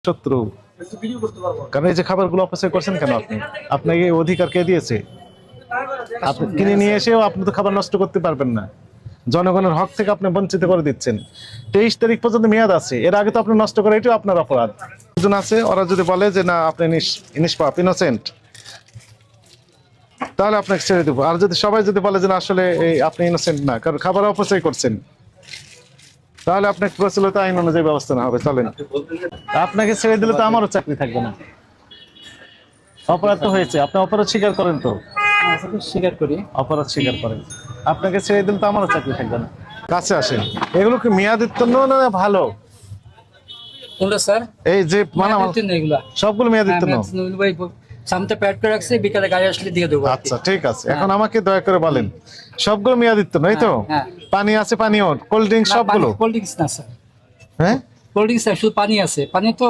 শত্রু। কারণ এই যে খাবারগুলো অপচয় করছেন কেন আপনি? আপনাকে এই অধিকার কে দিয়েছে? আপনি কিনে নিয়ে এসেও আপনি তো খাবার নষ্ট করতে পারবেন না। জনগণের হক থেকে আপনি বঞ্চিত করে দিচ্ছেন। 23 তারিখ পর্যন্ত মেয়াদ আছে, এর আগে তো আপনি নষ্ট করে, এটাও আপনার অপরাধ। একজন আছে, ওরা যদি বলে যে না আপনি নিষ্পাপ ইনোসেন্ট, তাহলে আপনাকে ছেড়ে দেবো। আর যদি সবাই যদি বলে যে না আসলে আপনি ইনোসেন্ট না, কারণ খাবার অপচয় করছেন, তাহলে আপনাকে প্রচলিত আইন অনুযায়ী ব্যবস্থা নেওয়া হবে। চলেন, আপনাকে ছেড়ে দিলে তো আমারও চাকরি থাকবে না। অপরাধ তো হয়েছে, আপনি অপরাধ স্বীকার করেন তো? স্বীকার করি। অপরাধ স্বীকার করেন, আপনাকে ছেড়ে দিলে তো আমারও চাকরি থাকবে না। কাছে আসেন, এগুলো কি মেয়াদোত্তীর্ণ না ভালো? কোনটা স্যার? এই যে এগুলা সবগুলো মেয়াদোত্তীর্ণ। সামনে প্যাড করে রাখছি, বিকালে গাড়ি আসলে দিয়ে দেবো। আচ্ছা ঠিক আছে, এখন আমাকে দয়া করে বলেন সবগুলো মেয়াদোত্তীর্ণ এই তো? হ্যাঁ। পানি আছে, পানীয়, কোল্ড ড্রিঙ্কস সবগুলো? কোল্ড ড্রিঙ্কস না স্যার, হ্যাঁ কোল্ড ড্রিঙ্কস শুধু পানি আছে, পানি তো